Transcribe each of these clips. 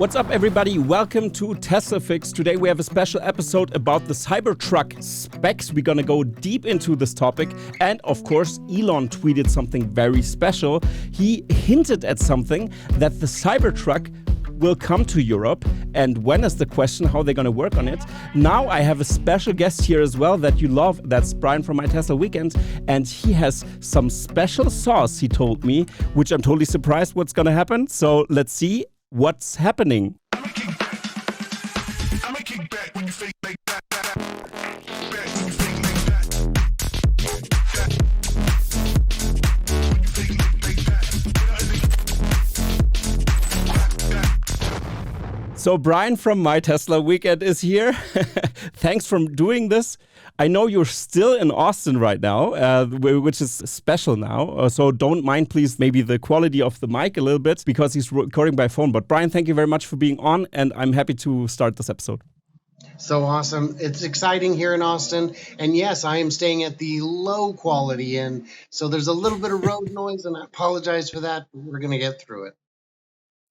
What's up, everybody? Welcome to TeslaFix. Today we have a special episode about the Cybertruck SPECS. We're gonna go deep into this topic. And of course, Elon tweeted something very special. He hinted at something that the Cybertruck will come to Europe. And when is the question, how they're gonna work on it. Now I have a special guest here as well that you love. That's Brian from My Tesla Weekend. And he has some special sauce, he told me, which I'm totally surprised what's gonna happen. So let's see what's happening. So Brian from My Tesla Weekend is here. Thanks for doing this. I know you're still in Austin right now, which is special now. So don't mind, please, maybe the quality of the mic a little bit because he's recording by phone. But Brian, thank you very much for being on, and I'm happy to start this episode. So awesome. It's exciting here in Austin. And yes, I am staying at the low quality inn. So there's a little bit of road noise, and I apologize for that. But we're going to get through it.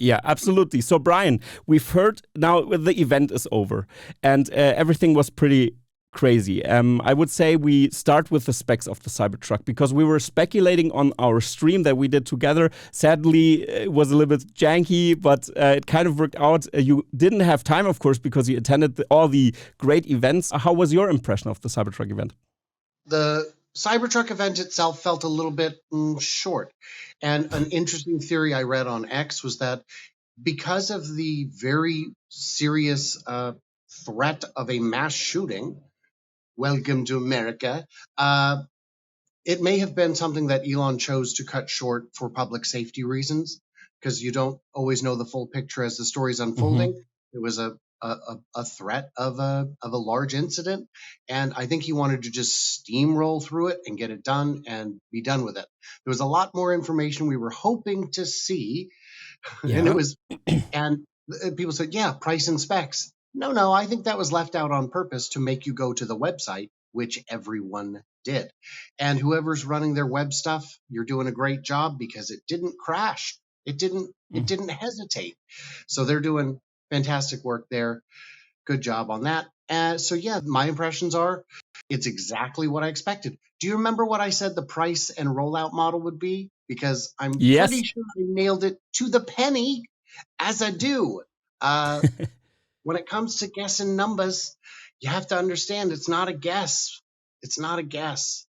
Yeah, absolutely. So, Brian, we've heard now the event is over and everything was pretty crazy. I would say we start with the specs of the Cybertruck because we were speculating on our stream that we did together. Sadly, it was a little bit janky, but it kind of worked out. You didn't have time, of course, because you attended all the great events. How was your impression of the Cybertruck event? The Cybertruck event itself felt a little bit short. And an interesting theory I read on X was that because of the very serious threat of a mass shooting, welcome to America, it may have been something that Elon chose to cut short for public safety reasons, because you don't always know the full picture as the story's unfolding. Mm-hmm. It was a threat of a large incident, and I think he wanted to just steamroll through it and get it done and be done with it. There was a lot more information we were hoping to see, and it was, and people said, "Yeah, price and specs." No, I think that was left out on purpose to make you go to the website, which everyone did. And whoever's running their web stuff, you're doing a great job because it didn't crash. It didn't hesitate. So they're doing fantastic work there. Good job on that. So yeah, my impressions are it's exactly what I expected. Do you remember what I said the price and rollout model would be? Because I'm pretty sure I nailed it to the penny, as I do. When it comes to guessing numbers, you have to understand it's not a guess. It's not a guess.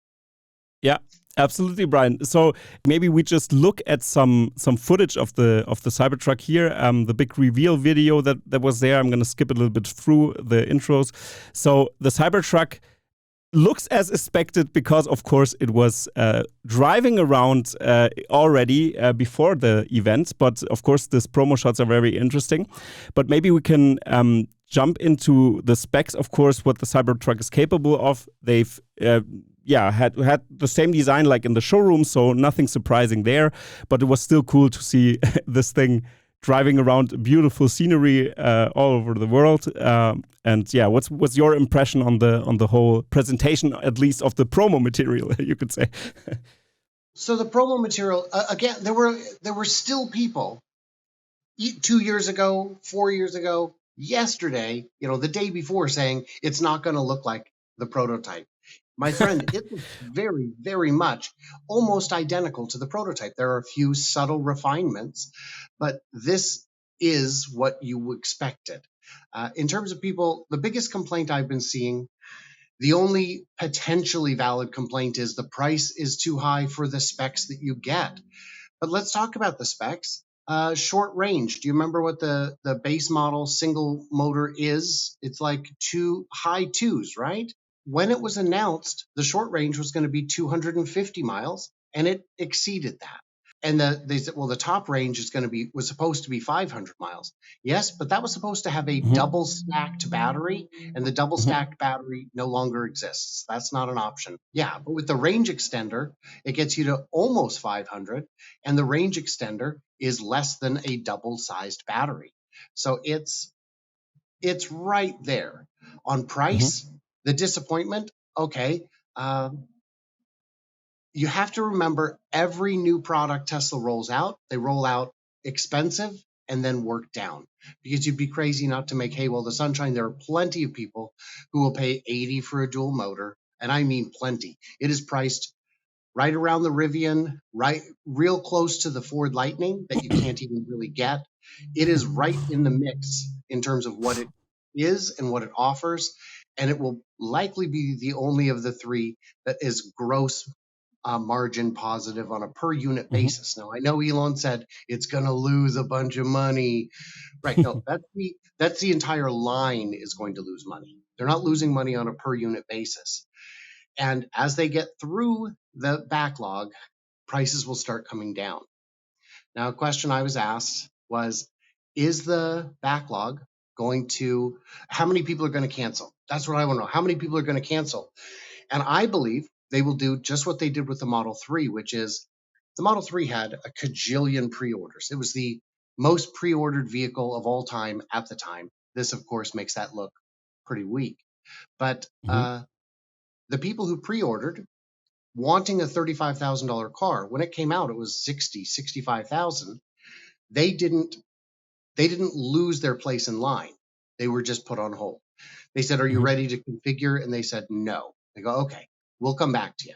Yeah. Absolutely, Brian. So maybe we just look at some footage of the Cybertruck here. The big reveal video that was there. I'm going to skip a little bit through the intros. So the Cybertruck looks as expected because, of course, it was driving around already before the event. But of course, these promo shots are very interesting. But maybe we can jump into the specs. Of course, what the Cybertruck is capable of. They've had the same design like in the showroom, so nothing surprising there. But it was still cool to see this thing driving around beautiful scenery all over the world. And yeah, what's your impression on the whole presentation, at least of the promo material, you could say? So the promo material, again, there were still people 2 years ago, 4 years ago, yesterday, the day before, saying it's not going to look like the prototype. My friend, it was very, very much almost identical to the prototype. There are a few subtle refinements, but this is what you expected. In terms of people, the biggest complaint I've been seeing, the only potentially valid complaint is the price is too high for the specs that you get. But let's talk about the specs. Short range. Do you remember what the base model single motor is? It's like high twos, right? When it was announced, the short range was going to be 250 miles, and it exceeded that. And they said, well, the top range was supposed to be 500 miles. Yes, but that was supposed to have a double stacked battery, and the double stacked battery no longer exists. That's not an option. Yeah, but with the range extender, it gets you to almost 500, and the range extender is less than a double sized battery. So it's right there. On price, the disappointment, okay. You have to remember every new product Tesla rolls out, they roll out expensive and then work down, because you'd be crazy not to make hay while the sun shines. There are plenty of people who will pay 80 for a dual motor, and I mean plenty. It is priced right around the Rivian, right, real close to the Ford Lightning that you can't even really get. It is right in the mix in terms of what it is and what it offers, and it will likely be the only of the three that is gross margin positive on a per unit Hmm. basis. Now, I know Elon said it's going to lose a bunch of money. Right. No, that's the entire line is going to lose money. They're not losing money on a per unit basis. And as they get through the backlog, prices will start coming down. Now, a question I was asked was, is the backlog going to, how many people are going to cancel? That's what I want to know. How many people are going to cancel? And I believe they will do just what they did with the Model 3, which is the Model 3 had a cajillion pre-orders. It was the most pre-ordered vehicle of all time at the time. This, of course, makes that look pretty weak. But Hmm. the people who pre-ordered wanting a $35,000 car, when it came out, it was 65,000. They didn't lose their place in line. They were just put on hold. They said, "Are you Hmm. ready to configure?" And they said, "No." They go, "Okay, we'll come back to you.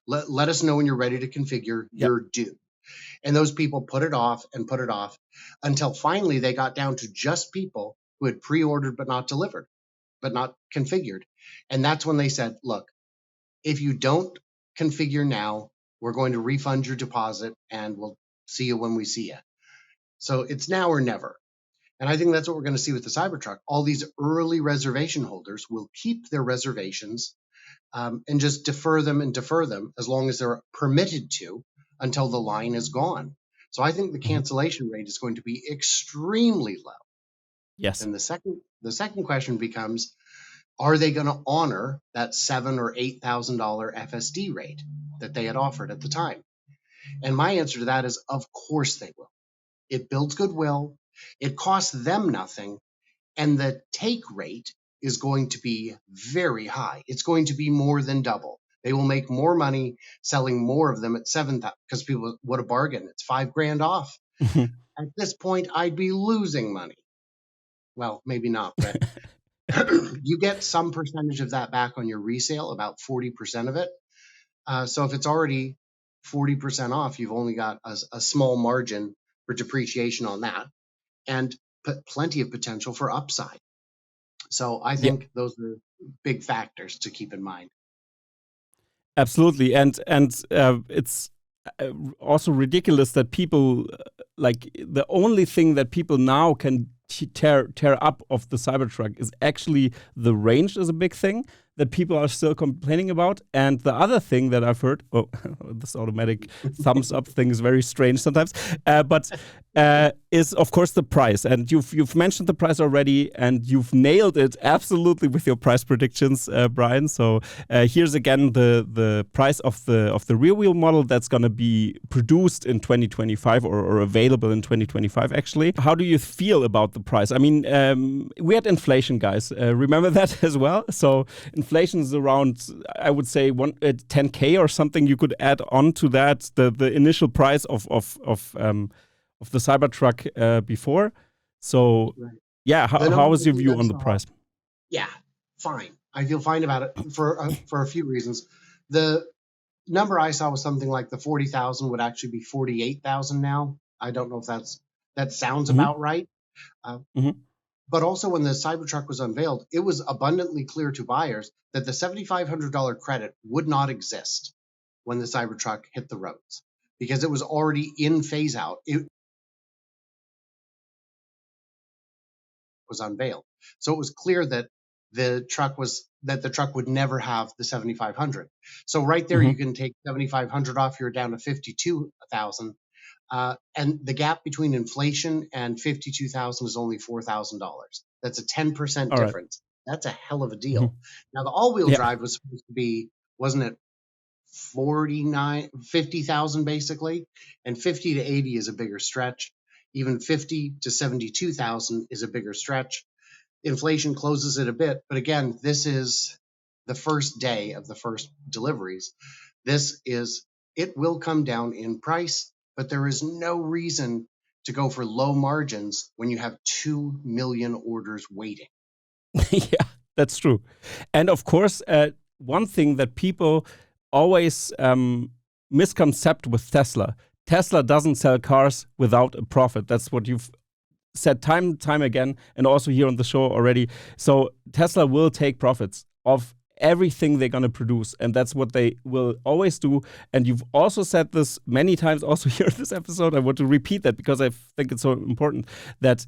Let us know when you're ready to configure. Yeah. You're due." And those people put it off and put it off until finally they got down to just people who had pre-ordered but not delivered, but not configured. And that's when they said, "Look, if you don't configure now, we're going to refund your deposit and we'll see you when we see you." So it's now or never. And I think that's what we're going to see with the Cybertruck. All these early reservation holders will keep their reservations and just defer them as long as they're permitted to until the line is gone. So I think the Hmm. cancellation rate is going to be extremely low. Yes. Then the second question becomes, are they going to honor that $7,000 or $8,000 FSD rate that they had offered at the time? And my answer to that is, of course they will. It builds goodwill. It costs them nothing. And the take rate is going to be very high. It's going to be more than double. They will make more money selling more of them at 7,000 because people, what a bargain. It's $5,000 off. At this point, I'd be losing money. Well, maybe not, but you get some percentage of that back on your resale, about 40% of it. So if it's already 40% off, you've only got a small margin for depreciation on that, and plenty of potential for upside. So I Yeah. think those are big factors to keep in mind. Absolutely, and it's also ridiculous that people like the only thing that people now can tear up of the Cybertruck is actually the range is a big thing that people are still complaining about, and the other thing that I've heard, oh, this automatic thumbs up thing is very strange sometimes, but is of course the price, and you've mentioned the price already, and you've nailed it absolutely with your price predictions, Brian. So here's again the price of the rear wheel model that's going to be produced in 2025 or available in 2025 actually. How do you feel about the price? I mean, we had inflation, guys. Remember that as well. So inflation is around, I would say, 10K or something. You could add on to that the initial price of the Cybertruck before. So Right. yeah, The how number is your that view I on the saw, price? yeah, fine. I feel fine about it for a few reasons. The number I saw was something like the 40,000 would actually be 48,000 now. I don't know if that sounds Hmm. about right. Uh, Hmm. but also, when the Cybertruck was unveiled, it was abundantly clear to buyers that the $7,500 credit would not exist when the Cybertruck hit the roads because it was already in phase out. It was unveiled, so it was clear that the truck would never have the 7,500. So right there, you Hmm. can take 7,500 off. You're down to 52,000. And the gap between inflation and 52,000 is only $4,000. That's a 10% All right. difference. That's a hell of a Hmm. deal. Now, the all-wheel Yeah. drive was supposed to be, wasn't it 50,000 basically? And 50 to 80 is a bigger stretch. Even 50 to 72,000 is a bigger stretch. Inflation closes it a bit, but again, this is the first day of the first deliveries. It will come down in price, but there is no reason to go for low margins when you have 2 million orders waiting. Yeah, that's true. And of course, one thing that people always misconcept with Tesla. Tesla doesn't sell cars without a profit. That's what you've said time and time again, and also here on the show already. So Tesla will take profits of everything they're going to produce, and that's what they will always do. And you've also said this many times also here in this episode. I want to repeat that because I think it's so important that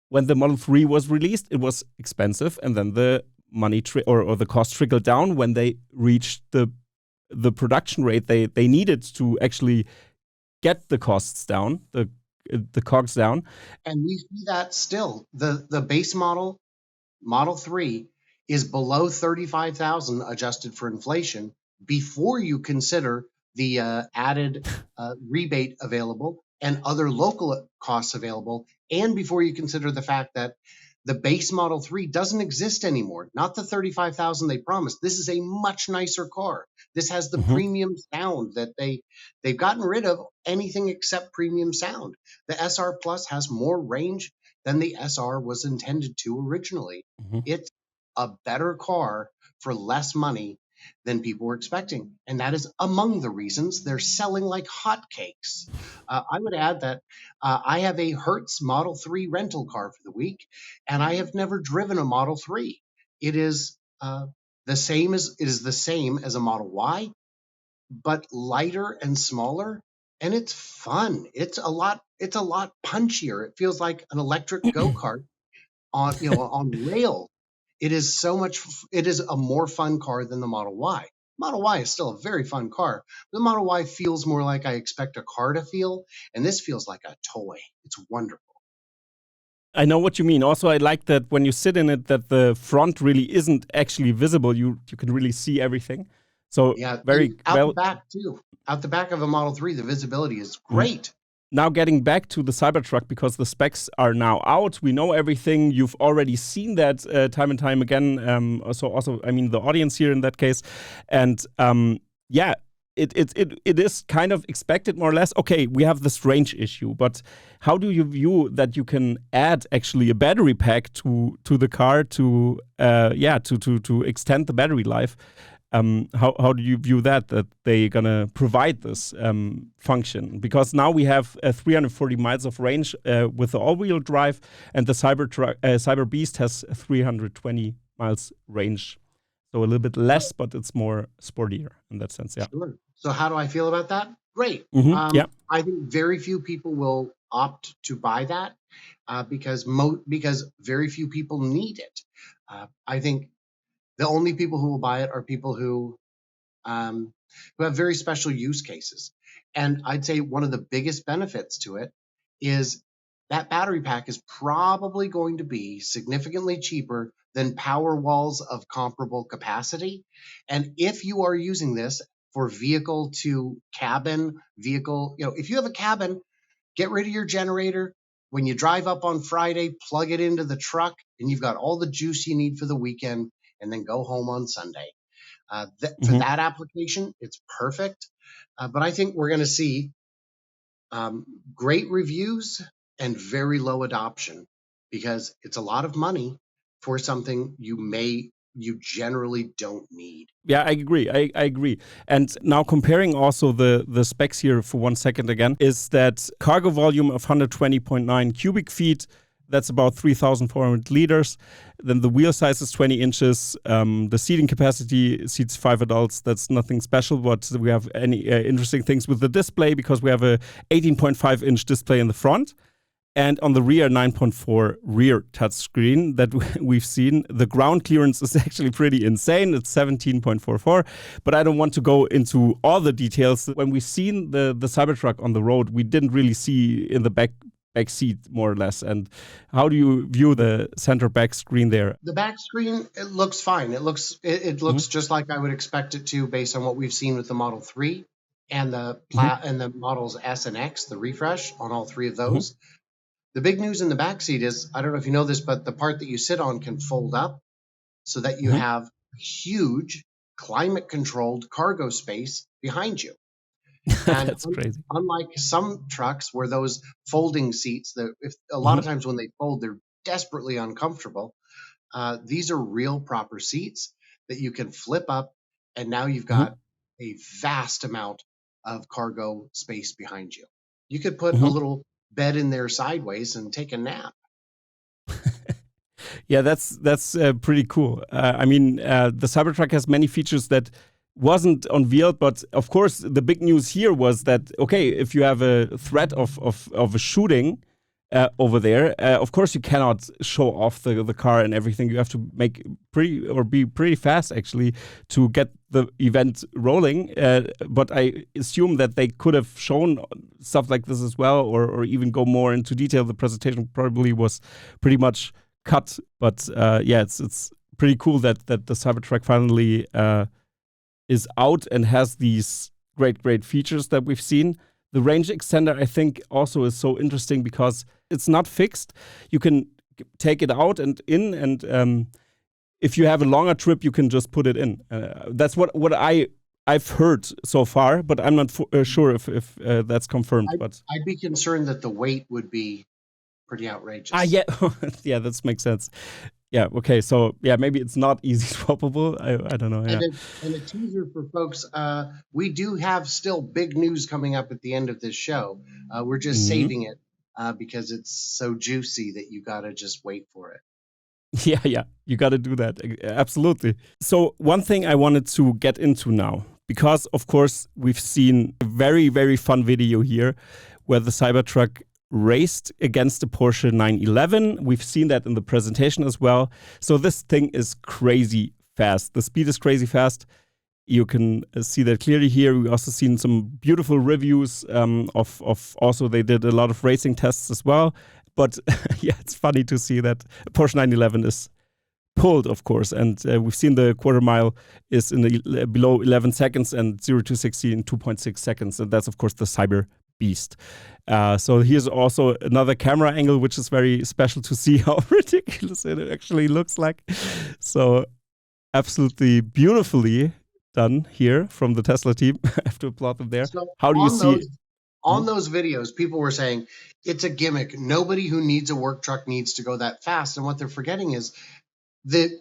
when the Model 3 was released, it was expensive, and then the money or the cost trickled down when they reached the production rate they needed to actually get the costs down, the COGS down. And we see that still. The base model, Model 3, is below 35,000 adjusted for inflation before you consider the added rebate available and other local costs available, and before you consider the fact that the base Model 3 doesn't exist anymore. Not the 35,000 they promised. This is a much nicer car. This has the premium sound that they've gotten rid of anything except premium sound. The SR Plus has more range than the SR was intended to originally. It's a better car for less money than people were expecting. And that is among the reasons they're selling like hotcakes. I would add that I have a Hertz Model 3 rental car for the week, and I have never driven a Model 3. It is the same as a Model Y, but lighter and smaller, and it's fun. It's a lot punchier. It feels like an electric go-kart on rails. It is a more fun car than the Model Y. Model Y is still a very fun car. The Model Y feels more like I expect a car to feel, and this feels like a toy. It's wonderful. I know what you mean. Also, I like that when you sit in it, that the front really isn't actually visible. You can really see everything. So yeah, very well. The back too. Out the back of a Model 3, the visibility is great. Now getting back to the Cybertruck, because the specs are now out, we know everything. You've already seen that time and time again. So also, I mean, the audience here in that case, and yeah, it is kind of expected more or less. Okay, we have this range issue, but how do you view that you can add actually a battery pack to the car to extend the battery life? How do you view that they're gonna provide this function? Because now we have 340 miles of range with the all-wheel drive, and the Cyber Beast has 320 miles range. So a little bit less, but it's more sportier in that sense. Yeah. Sure. So how do I feel about that? Great. Yeah. I think very few people will opt to buy that because very few people need it. I think the only people who will buy it are people who have very special use cases. And I'd say one of the biggest benefits to it is that battery pack is probably going to be significantly cheaper than power walls of comparable capacity. And if you are using this for vehicle to cabin, if you have a cabin, get rid of your generator. When you drive up on Friday, plug it into the truck, and you've got all the juice you need for the weekend, and then go home on Sunday. For that application, it's perfect. But I think we're going to see great reviews and very low adoption because it's a lot of money for something you generally don't need. Yeah, I agree. I agree. And now comparing also the specs here for 1 second again, is that cargo volume of 120.9 cubic feet. That's about 3,400 liters. Then the wheel size is 20 inches. The seating capacity seats 5 adults. That's nothing special, but we have any interesting things with the display because we have a 18.5-inch display in the front. And on the rear, 9.4 rear touchscreen that we've seen. The ground clearance is actually pretty insane. It's 17.44. But I don't want to go into all the details. When we've seen the Cybertruck on the road, we didn't really see in the back seat more or less. And how do you view the center back screen there? The back screen, it looks fine. It looks just like I would expect it to based on what we've seen with the Model 3 and the Models S and X, the refresh on all three of those. The big news in the back seat is, I don't know if you know this, but the part that you sit on can fold up so that you have huge climate controlled cargo space behind you. And That's crazy. unlike some trucks where those folding seats, that if a lot Hmm. of times when they fold, they're desperately uncomfortable. These are real proper seats that you can flip up, and now you've Hmm. got a vast amount of cargo space behind you. You could put a Hmm. little bed in there sideways and take a nap. Yeah, that's pretty cool. I mean, the Cybertruck has many features that wasn't unveiled, but of course, the big news here was that okay, if you have a threat of a shooting over there, of course you cannot show off the car and everything. You have to make be pretty fast actually to get the event rolling. But I assume that they could have shown stuff like this as well, or even go more into detail. The presentation probably was pretty much cut. But yeah, it's pretty cool that the Cybertruck finally is out and has these great features that we've seen. The range extender, I think, also is so interesting because it's not fixed. You can take it out and in, and if you have a longer trip, you can just put it in. That's what I've heard so far, but I'm not sure if that's confirmed. But I'd be concerned that the weight would be pretty outrageous. yeah, yeah, that makes sense. Yeah, okay, so yeah, maybe it's not easy swappable. I don't know. Yeah. And a teaser for folks, we do have still big news coming up at the end of this show. We're just Hmm. saving it because it's so juicy that you got to just wait for it. Yeah, yeah, you got to do that. Absolutely. So, one thing I wanted to get into now, because of course, we've seen a very fun video here where the Cybertruck raced against the Porsche 911. We've seen that in the presentation as well. So, this thing is crazy fast. The speed is crazy fast. You can see that clearly here. We also seen some beautiful reviews of also they did a lot of racing tests as well. But yeah, it's funny to see that Porsche 911 is pulled, of course, and we've seen the quarter mile is in below 11 seconds and 0 to 60 in 2.6 seconds, and that's of course the Cyber Beast. So here's also another camera angle, which is very special to see how ridiculous it actually looks like. So absolutely beautifully done here from the Tesla team. I have to applaud them there. So How do you see? on those videos, people were saying it's a gimmick. Nobody who needs a work truck needs to go that fast. And what they're forgetting is the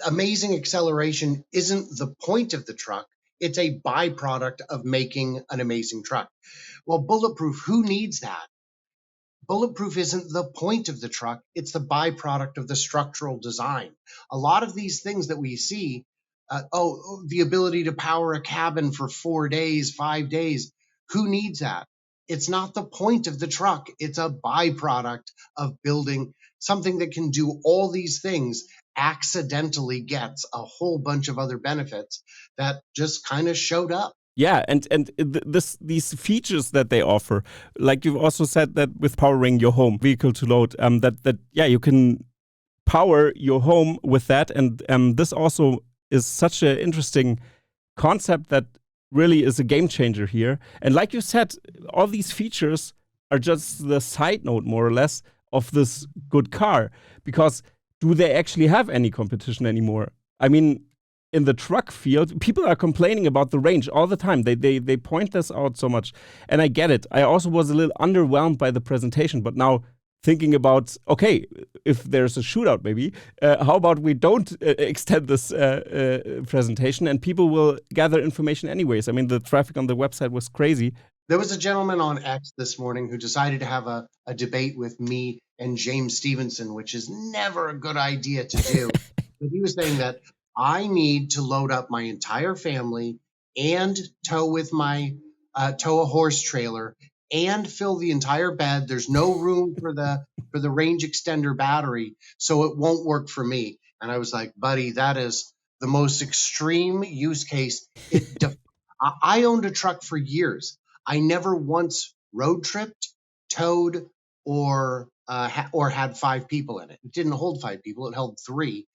amazing acceleration isn't the point of the truck. It's a byproduct of making an amazing truck. Well, bulletproof, who needs that? Bulletproof isn't the point of the truck, it's the byproduct of the structural design. A lot of these things that we see, the ability to power a cabin for 4 days, 5 days, who needs that? It's not the point of the truck, it's a byproduct of building something that can do all these things, accidentally gets a whole bunch of other benefits that just kind of showed up. Yeah, and these features that they offer, like you've also said that with powering your home vehicle to load, that yeah you can power your home with that, and this also is such an interesting concept that really is a game changer here. And like you said, all these features are just the side note, more or less, of this good car. Because do they actually have any competition anymore? I mean, in the truck field, people are complaining about the range all the time. They point this out so much, and I get it. I also was a little underwhelmed by the presentation, but now thinking about okay, if there's a shootout, maybe how about we don't extend this presentation and people will gather information anyways. I mean, the traffic on the website was crazy. There was a gentleman on X this morning who decided to have a debate with me and James Stevenson, which is never a good idea to do. But he was saying that I need to load up my entire family and tow a horse trailer and fill the entire bed. There's no room for the range extender battery, so it won't work for me. And I was like, buddy, that is the most extreme use case. I owned a truck for years. I never once road tripped, towed, or had five people in it. It didn't hold five people; it held three.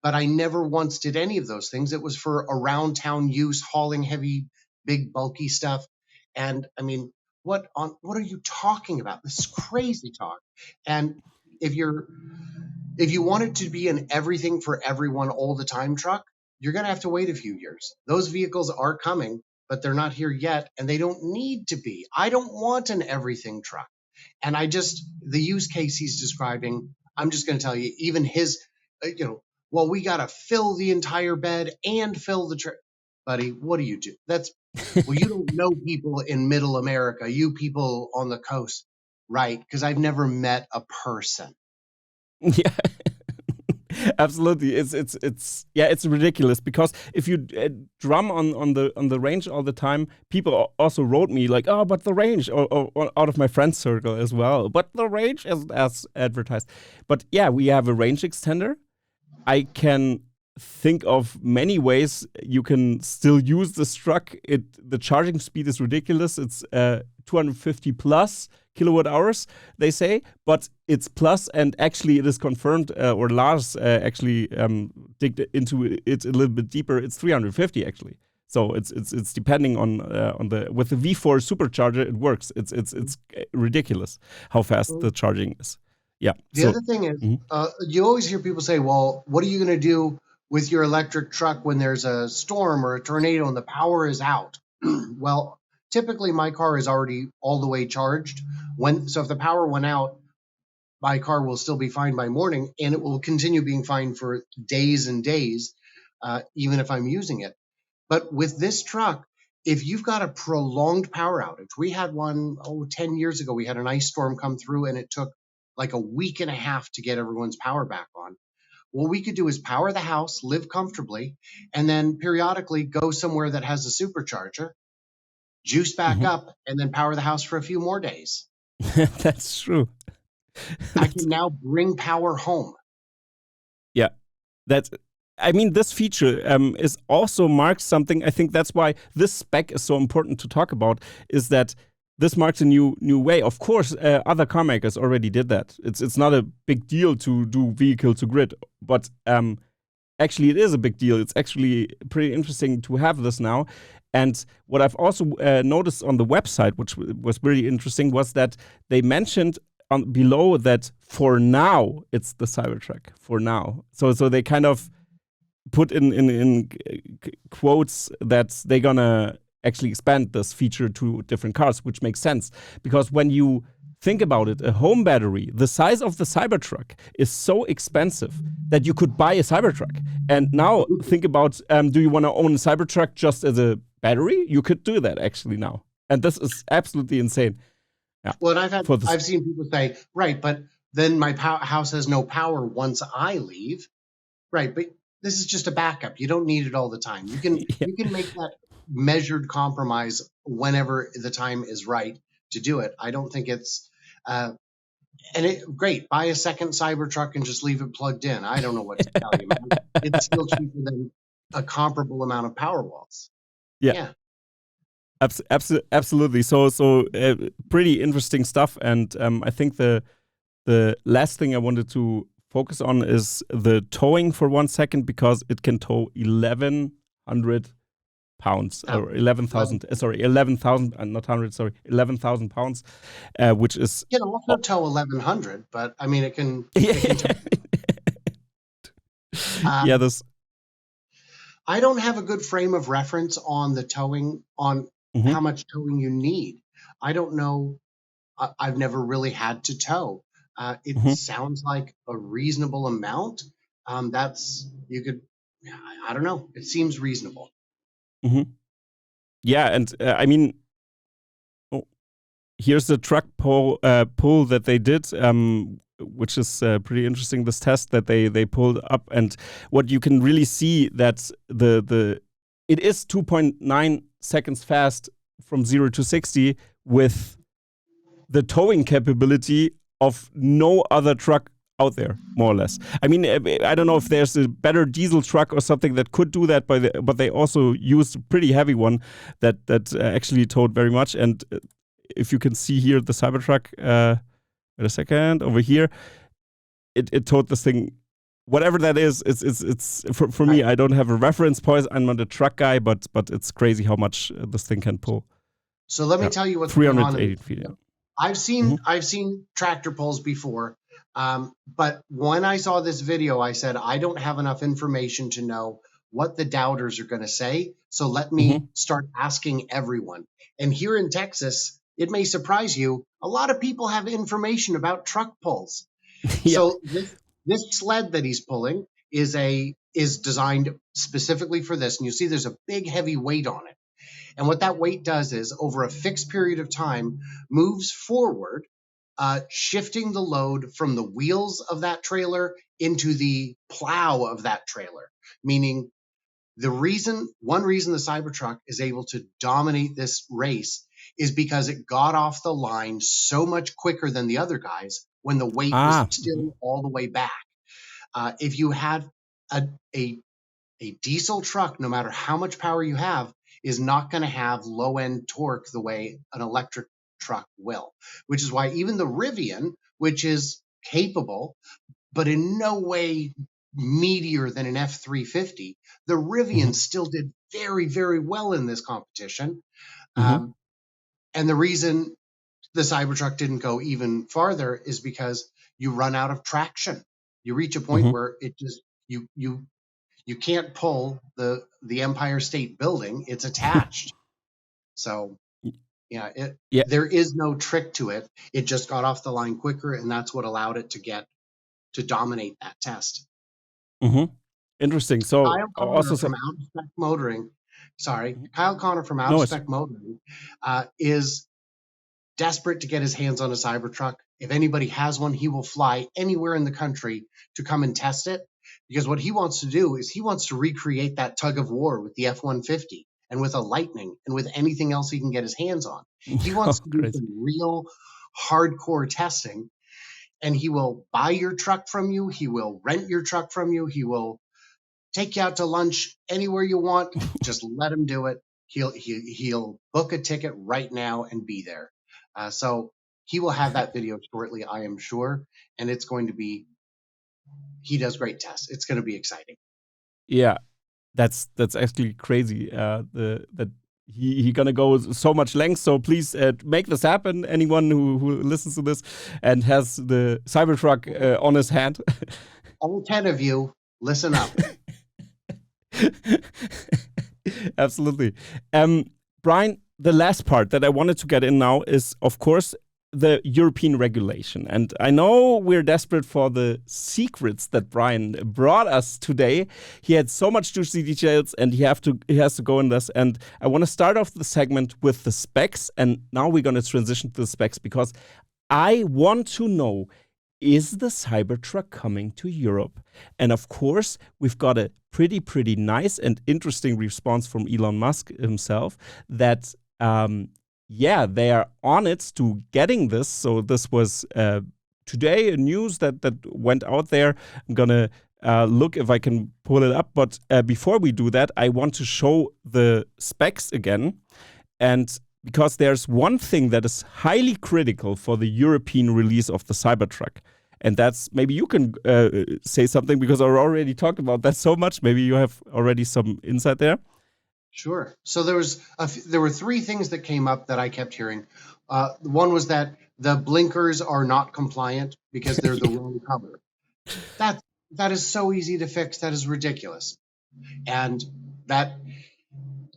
But I never once did any of those things. It was for around town use, hauling heavy, big, bulky stuff. And I mean, what are you talking about? This is crazy talk. And if you're if you want it to be an everything for everyone all the time truck, you're going to have to wait a few years. Those vehicles are coming, but they're not here yet, and they don't need to be. I don't want an everything truck. And the use case he's describing, I'm just going to tell you, even his, well, we got to fill the entire bed and fill the truck. Buddy, what do you do? Well, you don't know people in middle America, you people on the coast, right? Because I've never met a person. Yeah. Absolutely, it's ridiculous, because if you drum on the range all the time, people also wrote me like, oh, but the range, or out of my friend circle as well, but the range is as advertised. But yeah, we have a range extender. I can think of many ways you can still use this truck. The charging speed is ridiculous. It's 250 plus kilowatt hours, they say, but it's plus, and actually it is confirmed, or Lars actually digged into it a little bit deeper. It's 350 actually. So it's depending on with the V4 supercharger, it works. It's ridiculous how fast the charging is. Yeah. The other thing is, you always hear people say, well, what are you going to do with your electric truck when there's a storm or a tornado and the power is out? Well, typically my car is already all the way charged. So if the power went out, my car will still be fine by morning, and it will continue being fine for days and days, even if I'm using it. But with this truck, if you've got a prolonged power outage, we had one 10 years ago, we had an ice storm come through, and it took like a week and a half to get everyone's power back on. What we could do is power the house, live comfortably, and then periodically go somewhere that has a supercharger, juice back up, and then power the house for a few more days. That's true. I can now bring power home. Yeah, this feature is also marks something. I think that's why this spec is so important to talk about, is that this marks a new way. Of course, other car makers already did that. It's not a big deal to do vehicle to grid, but actually it is a big deal. It's actually pretty interesting to have this now. And what I've also noticed on the website, which was really interesting, was that they mentioned below that for now it's the Cybertruck. For now, so they kind of put in quotes that they're gonna actually expand this feature to different cars, which makes sense, because when you think about it, a home battery the size of the Cybertruck is so expensive that you could buy a Cybertruck. And now think about, do you want to own a Cybertruck just as a battery? You could do that actually now, and this is absolutely insane. Yeah. Well, and I've seen people say, right, but then my house has no power once I leave, right? But this is just a backup. You don't need it all the time. You can you can make that measured compromise whenever the time is right to do it. I don't think it's great. Buy a second Cybertruck and just leave it plugged in. I don't know what to tell you, man. It's still cheaper than a comparable amount of power walls. Yeah. Absolutely. So pretty interesting stuff. And I think the last thing I wanted to focus on is the towing for 1 second, because it can tow 1,100 pounds, or 11,000. Sorry, 11,000, not 100. Sorry, 11,000 pounds, which is. You can also tow 1,100, but I mean, it can. This. I don't have a good frame of reference on the towing, on how much towing you need. I don't know. I've never really had to tow. It sounds like a reasonable amount. I don't know. It seems reasonable. Yeah, and I mean, here's the truck pull that they did, which is pretty interesting. This test that they pulled up, and what you can really see that it is 2.9 seconds fast from 0 to 60 with the towing capability of no other truck out there, more or less. I mean, I don't know if there's a better diesel truck or something that could do that, but they also used a pretty heavy one that actually towed very much. And if you can see here, the Cybertruck, wait a second, over here, it towed this thing, whatever that is. It's for me, I don't have a reference point. I'm not a truck guy, but it's crazy how much this thing can pull. So let me tell you what's going on. 380 feet. Yeah. I've seen tractor pulls before, but when I saw this video, I said I don't have enough information to know what the doubters are going to say. So let me Hmm. start asking everyone. And here in Texas, it may surprise you, a lot of people have information about truck pulls. Yeah. So this sled that he's pulling is designed specifically for this. And you see there's a big heavy weight on it. And what that weight does is over a fixed period of time moves forward, shifting the load from the wheels of that trailer into the plow of that trailer. Meaning one reason the Cybertruck is able to dominate this race is because it got off the line so much quicker than the other guys when the weight was Ah. Mhm. still all the way back. If you had a, a a diesel truck, no matter how much power you have, is not going to have low end torque the way an electric truck will, which is why even the Rivian, which is capable, but in no way meatier than an F-350, the Rivian Mhm. still did very, very well in this competition. Mhm. Um, and the reason the Cybertruck didn't go even farther is because you run out of traction. You reach a point Mhm. where it just you can't pull the Empire State Building; it's attached. So yeah, Yeah. there is no trick to it. It just got off the line quicker, and that's what allowed it to dominate that test. Mhm. Interesting. So Kyle also Connor so. from Out of Spec Motoring, sorry, Mhm. Kyle Connor from Out No, of it's Spec Motoring is desperate to get his hands on a Cybertruck. If anybody has one, he will fly anywhere in the country to come and test it. Because what he wants to do is he wants to recreate that tug of war with the F-150 and with a Lightning and with anything else he can get his hands on. He oh, wants to do crazy. some real hardcore testing, and he will buy your truck from you. He will rent your truck from you. He will take you out to lunch anywhere you want. Just let him do it. He'll book a ticket right now and be there. So he will have that video shortly, I am sure, and it's going to be. He does great tests. It's going to be exciting. Yeah, that's actually crazy. The that he gonna go so much length. So please make this happen. Anyone who listens to this and has the Cybertruck on his hand. All 10 of you, listen up. Absolutely. Brian, the last part that I wanted to get in now is, of course, the European regulation. And I know we're desperate for the secrets that Brian brought us today. He had so much juicy details and he has to go in this. And I want to start off the segment with the specs. And now we're going to transition to the specs because I want to know, is the Cybertruck coming to Europe? And of course, we've got a pretty nice and interesting response from Elon Musk himself that, yeah, they are on it to getting this. So this was today a news that went out there. I'm gonna look if I can pull it up. But before we do that, I want to show the specs again. And because there's one thing that is highly critical for the European release of the Cybertruck. And that's maybe you can say something because I already talked about that so much. Maybe you have already some insight there. Sure. So there were three things that came up that I kept hearing. One was that the blinkers are not compliant because they're the wrong color. That that is so easy to fix. That is ridiculous. And that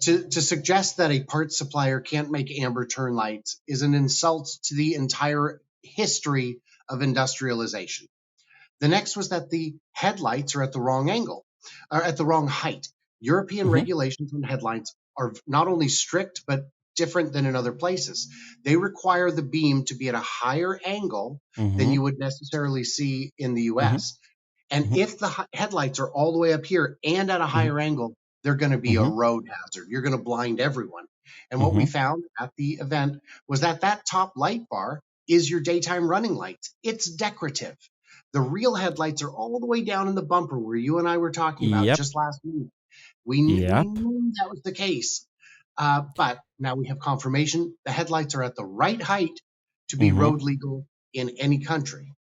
to suggest that a parts supplier can't make amber turn lights is an insult to the entire history of industrialization. The next was that the headlights are at the wrong angle, or at the wrong height. European Hmm. regulations on headlights are not only strict, but different than in other places. They require the beam to be at a higher angle than Hmm. you would necessarily see in the Hmm. US. And Hmm. if the headlights are all the way up here and at a Hmm. higher angle, they're going to be a Hmm. road hazard. You're going to blind everyone. And what we Hmm. found at the event was that that top light bar is your daytime running lights. It's decorative. The real headlights are all the way down in the bumper where you and I were talking about Yep. just last week. We Yep. knew that was the case. But now we have confirmation the headlights are at the right height to be Hmm. road legal in any country.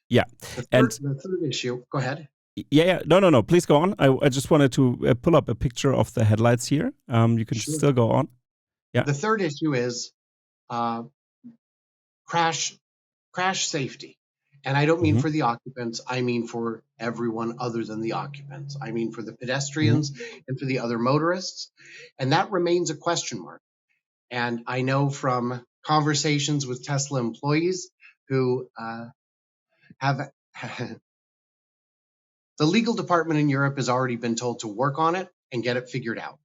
Yeah. And The third issue, go ahead. yeah. No. Please go on. I just wanted to pull up a picture of the headlights here. You can Sure. still go on. Yeah. The third issue is uh, crash crash safety. And I don't mean Mm-hmm. for the occupants, I mean for everyone other than the occupants. I mean for the Mm-hmm. pedestrians and for the other motorists. And that remains a question mark. And I know from conversations with Tesla employees who have the legal department in Europe has already been told to work on it and get it figured out.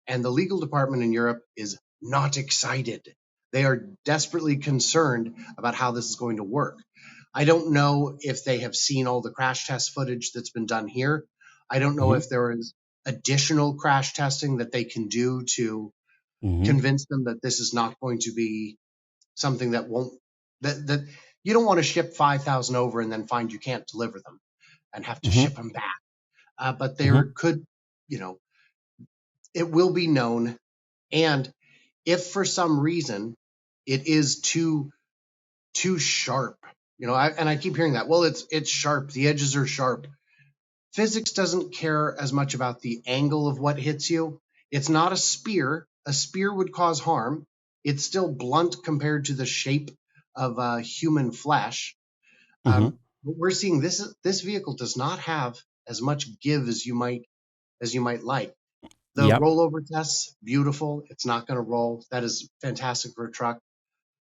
And the legal department in Europe is not excited. They are desperately concerned about how this is going to work. I don't know if they have seen all the crash test footage that's been done here. I don't know Mm-hmm. if there is additional crash testing that they can do to Mm-hmm. convince them that this is not going to be something that won't, that you don't want to ship 5,000 over and then find you can't deliver them and have to Mm-hmm. ship them back. But Mm-hmm. there could, you know, it will be known. And if for some reason it is too sharp, and I keep hearing that, well, it's sharp, the edges are sharp. Physics doesn't care as much about the angle of what hits you. It's not a spear. A spear would cause harm. It's still blunt compared to the shape of human flesh. Mm-hmm. But we're seeing this vehicle does not have as much give as you might like. The Yep. rollover tests, beautiful. It's not going to roll. That is fantastic for a truck.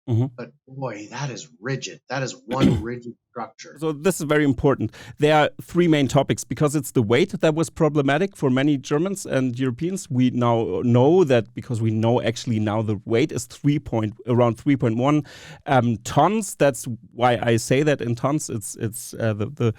Mm-hmm. But boy, that is rigid. That is one rigid structure. So this is very important. There are three main topics because it's the weight that was problematic for many Germans and Europeans. We now know that because we know actually now the weight is around 3.1 tons. That's why I say that in tons. It's the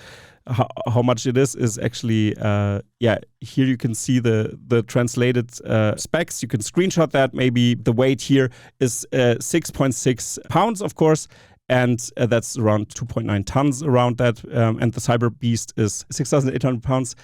how much it is actually here you can see the translated specs. You can screenshot that. Maybe the weight here is 6.6 pounds, of course. And that's around 2.9 tons around that. And the Cyber Beast is 6,800 pounds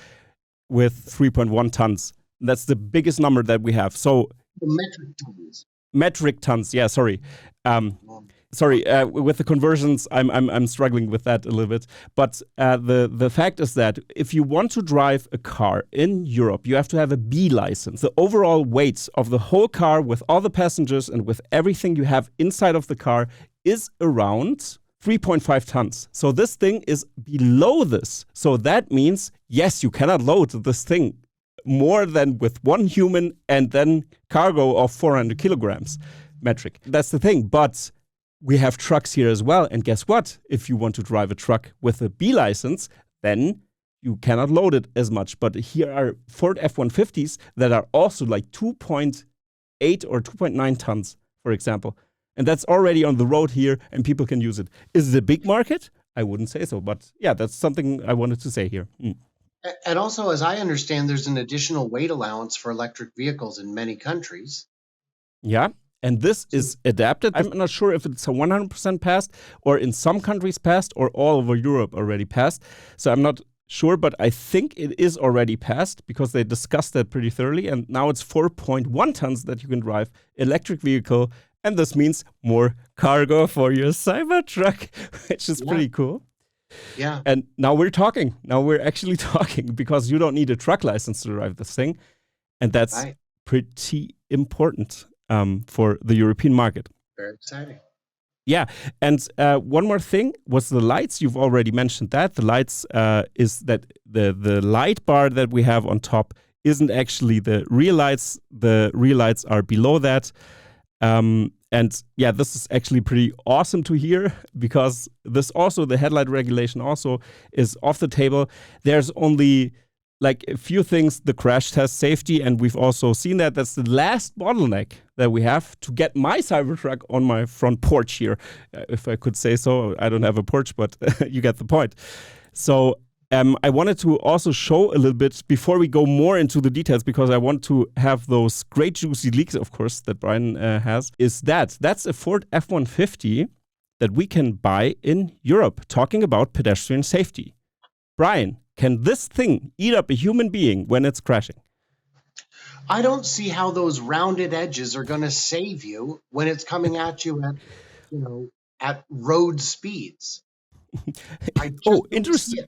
with 3.1 tons. That's the biggest number that we have. So The metric tons. Metric tons, yeah, sorry. With the conversions, I'm struggling with that a little bit. But the fact is that if you want to drive a car in Europe, you have to have a B license. The overall weight of the whole car with all the passengers and with everything you have inside of the car is around 3.5 tons. So this thing is below this. So that means, yes, you cannot load this thing more than with one human and then cargo of 400 kilograms metric. That's the thing. But we have trucks here as well. And guess what? If you want to drive a truck with a B license, then you cannot load it as much. But here are Ford F-150s that are also like 2.8 or 2.9 tons, for example. And that's already on the road here and people can use it. Is it a big market? I wouldn't say so. But yeah, that's something I wanted to say here. And also, as I understand, there's an additional weight allowance for electric vehicles in many countries. Yeah. And this is adapted. I'm not sure if it's a 100% passed or in some countries passed or all over Europe already passed. So I'm not sure, but I think it is already passed because they discussed that pretty thoroughly. And now it's 4.1 tons that you can drive electric vehicle. And this means more cargo for your Cybertruck, which is pretty cool. Yeah. And now we're talking. Now we're actually talking because you don't need a truck license to drive this thing. And that's pretty important for the European market. Very exciting. Yeah. And one more thing was the lights. You've already mentioned that. The lights is that the light bar that we have on top isn't actually the rear lights. The rear lights are below that. And yeah, this is actually pretty awesome to hear because this also, the headlight regulation also is off the table. There's only like a few things, the crash test safety, and we've also seen that that's the last bottleneck that we have to get my Cybertruck on my front porch here, if I could say so. I don't have a porch, but you get the point. So I wanted to also show a little bit before we go more into the details, because I want to have those great juicy leaks, of course, that Brian has, that's a Ford F-150 that we can buy in Europe, talking about pedestrian safety. Brian, can this thing eat up a human being when it's crashing? I don't see how those rounded edges are going to save you when it's coming at you at road speeds. Interesting.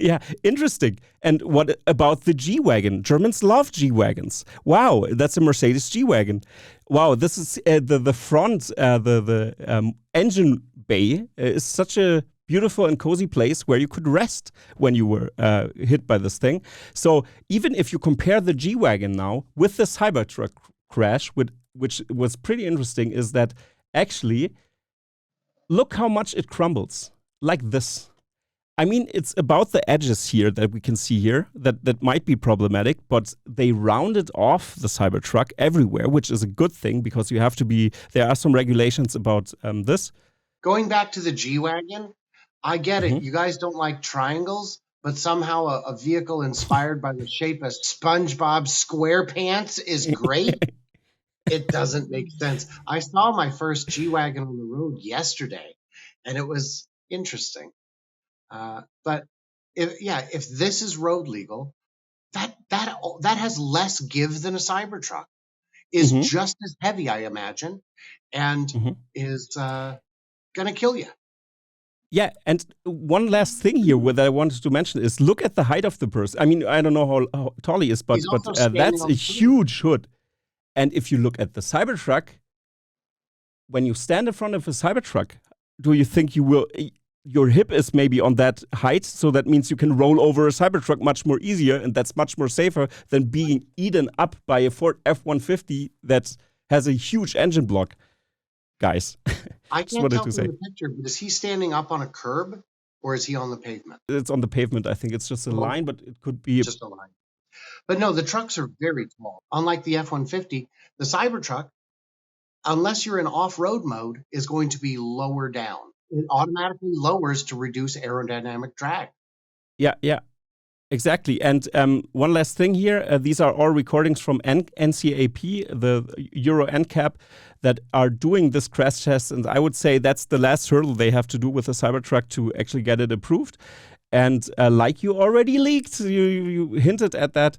Yeah, interesting. And what about the G-Wagon? Germans love G-Wagons. Wow, that's a Mercedes G-Wagon. Wow, this is the front, the engine bay is such a beautiful and cozy place where you could rest when you were hit by this thing. So even if you compare the G-Wagon now with the Cybertruck crash, which was pretty interesting, is that actually, look how much it crumbles, like this. I mean, it's about the edges here that we can see here that might be problematic, but they rounded off the Cybertruck everywhere, which is a good thing because there are some regulations about this. Going back to the G-Wagon, I get it. Mhm. You guys don't like triangles, but somehow a vehicle inspired by the shape of SpongeBob SquarePants is great. It doesn't make sense. I saw my first G-Wagon on the road yesterday, and it was interesting. But if this is road legal, that has less give than a Cybertruck. Is Mhm. just as heavy, I imagine, and Mhm. is gonna kill you. Yeah, and one last thing here that I wanted to mention is look at the height of the person. I mean, I don't know how tall he is, but He's also standing that's on a the hood. huge hood. And if you look at the Cybertruck, when you stand in front of a Cybertruck, do you think your hip is maybe on that height? So that means you can roll over a Cybertruck much more easier, and that's much more safer than being eaten up by a Ford F-150 that has a huge engine block. Guys, I just can't wanted tell to from say. the picture, but is he standing up on a curb or is he on the pavement? It's on the pavement. I think it's just a Oh, line, but it could be. just a line. But no, the trucks are very tall. Unlike the F-150, the Cybertruck, unless you're in off-road mode, is going to be lower down. It automatically lowers to reduce aerodynamic drag. Yeah, yeah. Exactly. And one last thing here. These are all recordings from NCAP, the Euro NCAP, that are doing this crash test. And I would say that's the last hurdle they have to do with the Cybertruck to actually get it approved. And like you already leaked, you hinted at that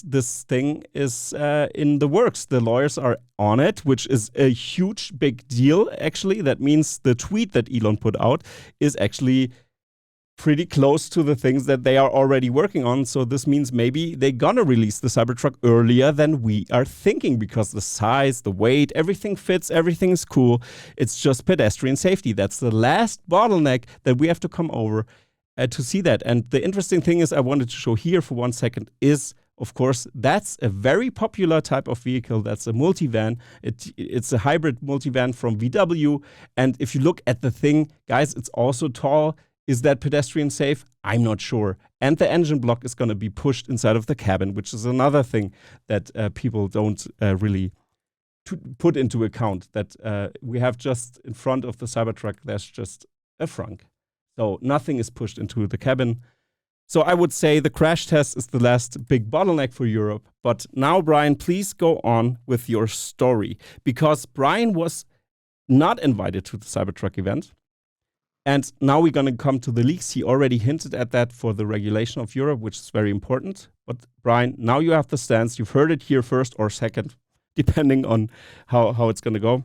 this thing is in the works. The lawyers are on it, which is a huge, big deal, actually. That means the tweet that Elon put out is actually pretty close to the things that they are already working on. So this means maybe they're gonna release the Cybertruck earlier than we are thinking because the size, the weight, everything fits, everything is cool. It's just pedestrian safety. That's the last bottleneck that we have to come over to see that. And the interesting thing is I wanted to show here for 1 second is, of course, that's a very popular type of vehicle. That's a multivan. It's a hybrid multivan from VW. And if you look at the thing, guys, it's also tall. Is that pedestrian safe? I'm not sure. And the engine block is going to be pushed inside of the cabin, which is another thing that people don't really put into account. That we have just in front of the Cybertruck, there's just a frunk. So nothing is pushed into the cabin. So I would say the crash test is the last big bottleneck for Europe. But now, Brian, please go on with your story. Because Brian was not invited to the Cybertruck event. And now we're going to come to the leaks. He already hinted at that for the regulation of Europe, which is very important. But Brian, now you have the stance. You've heard it here first or second, depending on how it's going to go.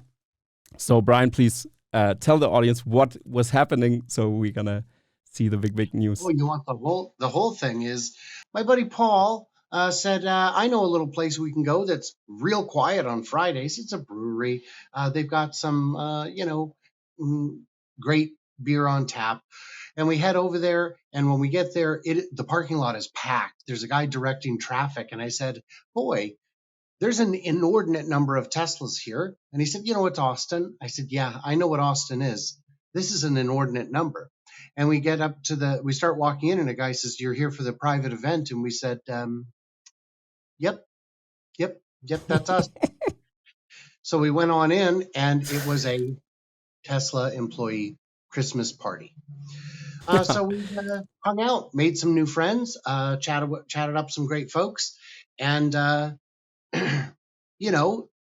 So Brian, please tell the audience what was happening. So we're going to see the big news. Oh, you want the whole thing is my buddy Paul said, I know a little place we can go that's real quiet on Fridays. It's a brewery. They've got some, great beer on tap. And we head over there. And when we get there, the parking lot is packed. There's a guy directing traffic. And I said, boy, there's an inordinate number of Teslas here. And he said, you know, it's Austin. I said, yeah, I know what Austin is. This is an inordinate number. And we get up to we start walking in and a guy says, you're here for the private event. And we said, yep, that's us. So we went on in and it was a Tesla employee Christmas party. So we hung out, made some new friends, chatted up some great folks, and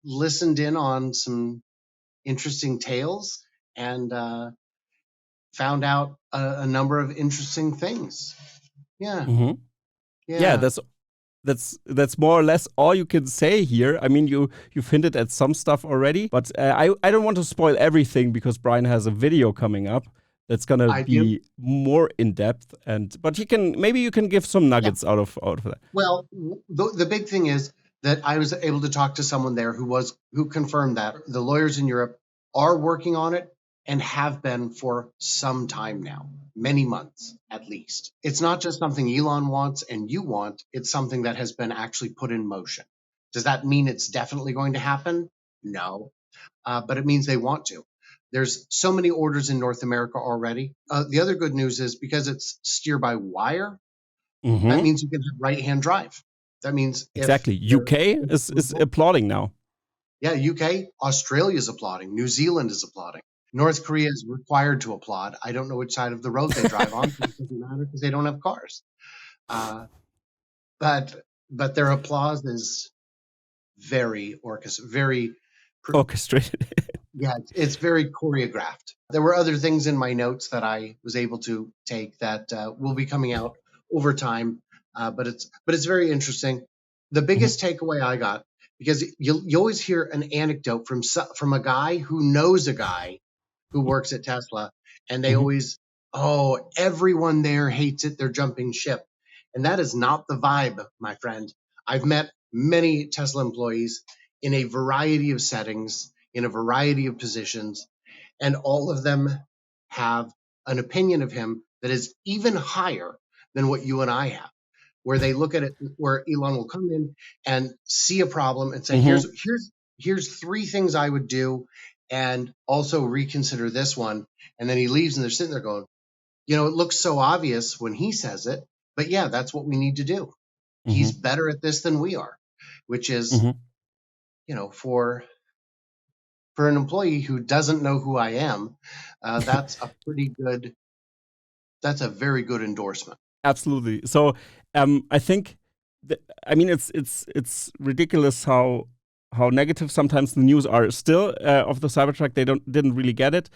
listened in on some interesting tales and found out a number of interesting things. Yeah, mm-hmm. Yeah, that's more or less all you can say here. I mean, you've hinted at some stuff already, but I don't want to spoil everything because Brian has a video coming up that's gonna be more in depth. But maybe you can give some nuggets out of that. Well, the big thing is that I was able to talk to someone there who confirmed that the lawyers in Europe are working on it and have been for some time now, many months at least. It's not just something Elon wants and you want, it's something that has been actually put in motion. Does that mean it's definitely going to happen? No, but it means they want to. There's so many orders in North America already. The other good news is because it's steer by wire, that means you can have right-hand drive. That means exactly. UK is applauding now. Yeah, UK, Australia's applauding, New Zealand is applauding. North Korea is required to applaud. I don't know which side of the road they drive on, but it doesn't matter because they don't have cars. But their applause is very orchestrated. Yeah, it's very choreographed. There were other things in my notes that I was able to take that will be coming out over time, but it's very interesting. The biggest takeaway I got, because you always hear an anecdote from a guy who knows a guy who works at Tesla, and they always, oh, everyone there hates it, they're jumping ship. And that is not the vibe, my friend. I've met many Tesla employees in a variety of settings, in a variety of positions, and all of them have an opinion of him that is even higher than what you and I have, where they look at it, where Elon will come in and see a problem and say, here's three things I would do, and also reconsider this one. And then he leaves and they're sitting there going, it looks so obvious when he says it, but yeah, that's what we need to do. He's better at this than we are, which is, for an employee who doesn't know who I am, that's a very good endorsement. Absolutely. So I think, it's ridiculous how negative sometimes the news are still of the Cybertruck. They didn't really get it.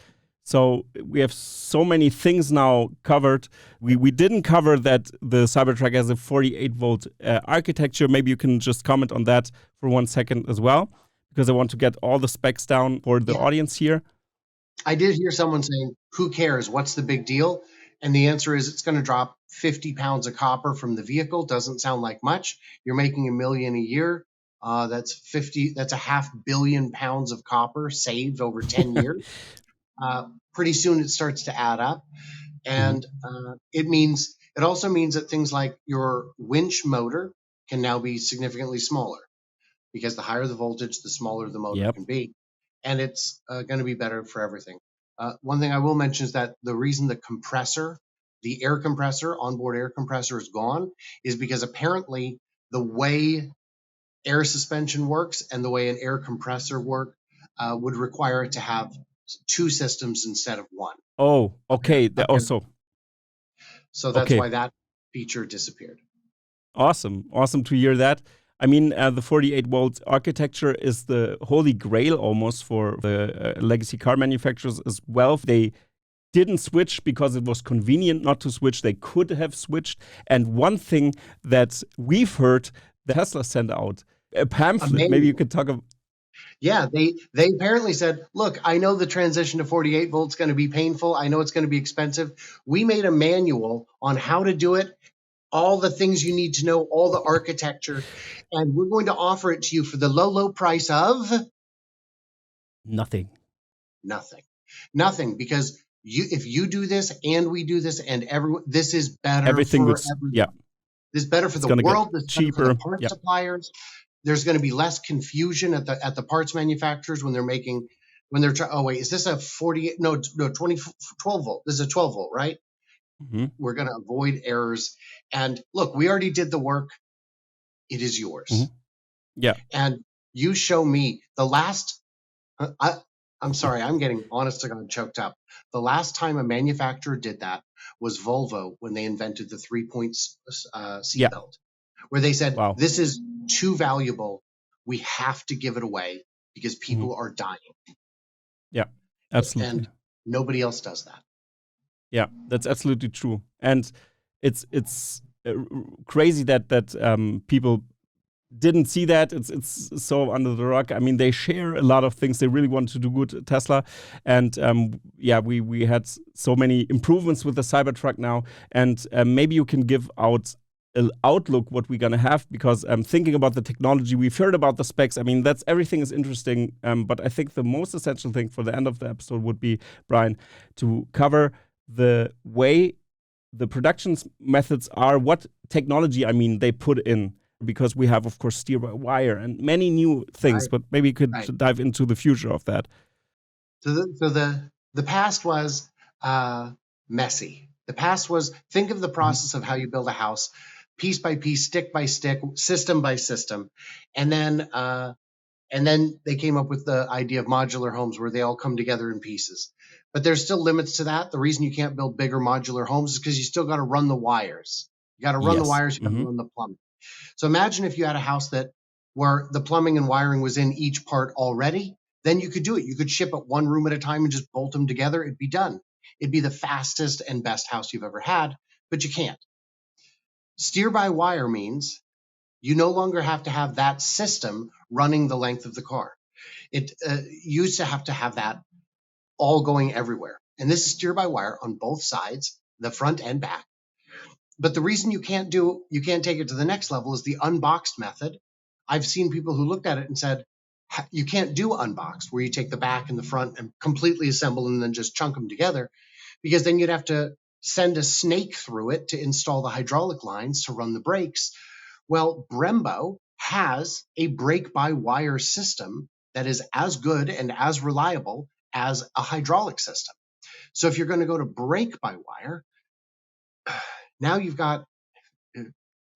So we have so many things now covered. We didn't cover that the Cybertruck has a 48-volt architecture. Maybe you can just comment on that for 1 second as well, because I want to get all the specs down for the audience here. I did hear someone saying, who cares? What's the big deal? And the answer is it's going to drop 50 pounds of copper from the vehicle. Doesn't sound like much. You're making $1 million a year. That's a 500 million pounds of copper saved over 10 years. Pretty soon it starts to add up. And it also means that things like your winch motor can now be significantly smaller, because the higher the voltage, the smaller the motor can be. And it's going to be better for everything. One thing I will mention is that the reason the air compressor, onboard air compressor, is gone is because apparently the way air suspension works and the way an air compressor works would require it to have two systems instead of one. Oh, okay. So that's why that feature disappeared. Awesome to hear that. I mean, the 48-volt architecture is the holy grail almost for the legacy car manufacturers as well. They didn't switch because it was convenient not to switch. They could have switched. And one thing that we've heard, the Tesla sent out a pamphlet. Maybe you could talk about. Yeah, they apparently said, look, I know the transition to 48 volts is going to be painful. I know it's going to be expensive. We made a manual on how to do it, all the things you need to know, all the architecture, and we're going to offer it to you for the low price of nothing, because if you do this and we do this and this is better everything for everyone. This is better for the world. This is cheaper for the parts suppliers. There's going to be less confusion at the parts manufacturers when they're trying. Oh wait, is this a 48? No, 12 volt. This is a 12 volt, right? We're going to avoid errors. And look, we already did the work. It is yours. Yeah. And you show me the last. I'm sorry, I'm getting honest to God choked up. The last time a manufacturer did that was Volvo when they invented the 3-point seatbelt, where they said, this is too valuable. We have to give it away because people are dying. Yeah, absolutely. And nobody else does that. Yeah, that's absolutely true. And it's crazy that people didn't see that. It's so under the rug. I mean, they share a lot of things. They really want to do good at Tesla. And we had so many improvements with the Cybertruck now. And maybe you can give out outlook what we're gonna have, because I'm thinking about the technology. We've heard about the specs. I mean, everything is interesting. But I think the most essential thing for the end of the episode would be, Brian, to cover the way the production methods are, what technology, they put in, because we have, of course, steer-by-wire and many new things, but maybe you could dive into the future of that. So the past was messy. The past was, think of the process of how you build a house, piece by piece, stick by stick, system by system. And then they came up with the idea of modular homes where they all come together in pieces. But there's still limits to that. The reason you can't build bigger modular homes is because you still got to run the wires. You got to run the wires, you got to run the plumbing. So imagine if you had a house where the plumbing and wiring was in each part already, then you could do it. You could ship it one room at a time and just bolt them together. It'd be done. It'd be the fastest and best house you've ever had, but you can't. Steer-by-wire means you no longer have to have that system running the length of the car. It used to have that all going everywhere. And this is steer-by-wire on both sides, the front and back. But the reason you can't take it to the next level is the unboxed method. I've seen people who looked at it and said, you can't do unboxed, where you take the back and the front and completely assemble and then just chunk them together, because then you'd have to send a snake through it to install the hydraulic lines to run the brakes. Well, Brembo has a brake-by-wire system that is as good and as reliable as a hydraulic system. So if you're going to go to brake-by-wire, now you've got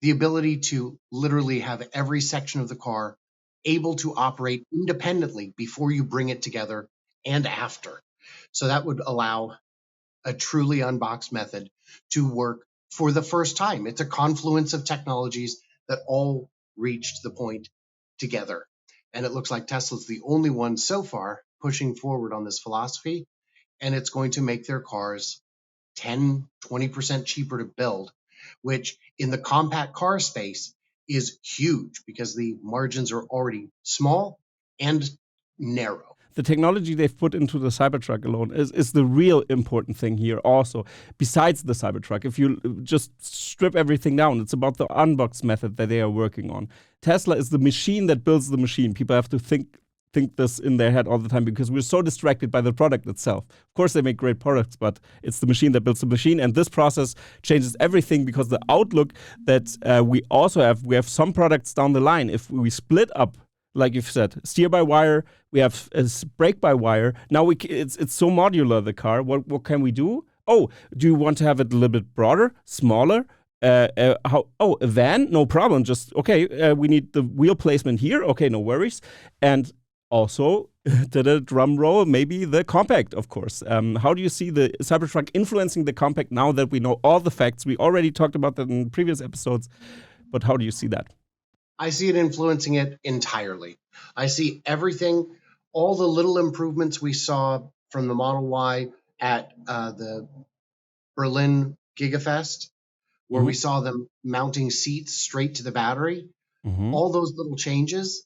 the ability to literally have every section of the car able to operate independently before you bring it together and after. So that would allow a truly unboxed method to work for the first time. It's a confluence of technologies that all reached the point together. And it looks like Tesla's the only one so far pushing forward on this philosophy. And it's going to make their cars 10, 20% cheaper to build, which in the compact car space is huge because the margins are already small and narrow. The technology they've put into the Cybertruck alone is the real important thing here also, besides the Cybertruck. If you just strip everything down, it's about the unbox method that they are working on. Tesla is the machine that builds the machine. People have to think this in their head all the time because we're so distracted by the product itself. Of course, they make great products, but it's the machine that builds the machine. And this process changes everything because the outlook that we also have, we have some products down the line. If we split up, like you've said, steer-by-wire, we have brake-by-wire. Now it's so modular, the car. What can we do? Oh, do you want to have it a little bit broader, smaller? A van? No problem. Just, okay, we need the wheel placement here. Okay, no worries. And also, to the drum roll, maybe the compact, of course. How do you see the Cybertruck influencing the compact now that we know all the facts? We already talked about that in previous episodes, but how do you see that? I see it influencing it entirely. I see everything, all the little improvements we saw from the Model Y at the Berlin Gigafest, where we saw them mounting seats straight to the battery. All those little changes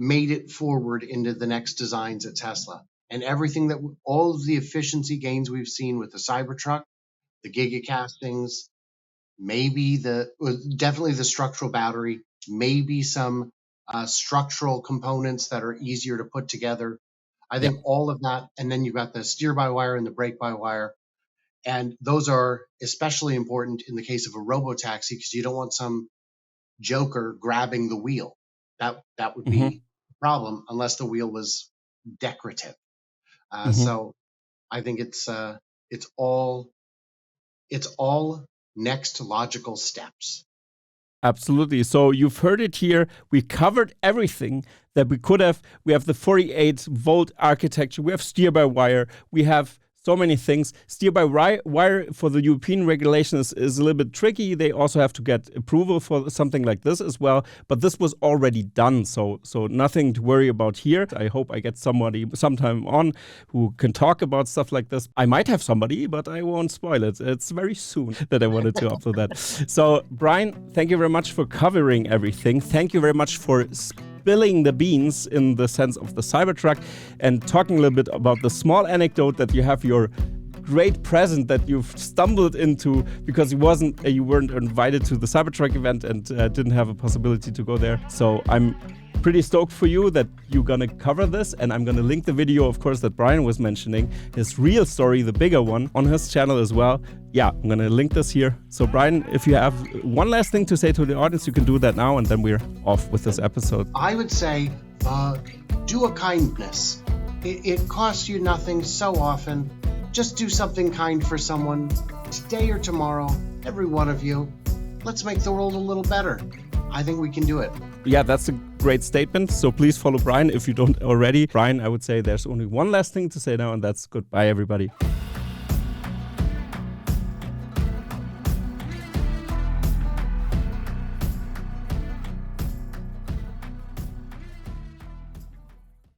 made it forward into the next designs at Tesla. And everything all of the efficiency gains we've seen with the Cybertruck, the gigacastings, definitely the structural battery, maybe some structural components that are easier to put together. I think all of that, and then you've got the steer-by-wire and the brake-by-wire. And those are especially important in the case of a robotaxi because you don't want some joker grabbing the wheel. That would be a problem unless the wheel was decorative. So I think it's all next logical steps. Absolutely. So you've heard it here. We covered everything that we could have. We have the 48-volt architecture. We have steer-by-wire. We have so many things. Steer-by-wire for the European regulations is a little bit tricky. They also have to get approval for something like this as well. But this was already done, so nothing to worry about here. I hope I get somebody sometime on who can talk about stuff like this. I might have somebody, but I won't spoil it. It's very soon that I wanted to upload that. So, Brian, thank you very much for covering everything. Thank you very much for spilling the beans in the sense of the Cybertruck and talking a little bit about the small anecdote that you have your great present that you've stumbled into because you weren't invited to the Cybertruck event and didn't have a possibility to go there. So I'm pretty stoked for you that you're gonna cover this, and I'm gonna link the video, of course, that Brian was mentioning, his real story, the bigger one, on his channel as well. Yeah, I'm gonna link this here. So Brian, if you have one last thing to say to the audience, you can do that now, and then we're off with this episode. I would say do a kindness. It costs you nothing so often. Just do something kind for someone today or tomorrow, every one of you. Let's make the world a little better. I think we can do it. Yeah, that's a great statement. So please follow Brian if you don't already. Brian, I would say there's only one last thing to say now, and that's goodbye, everybody.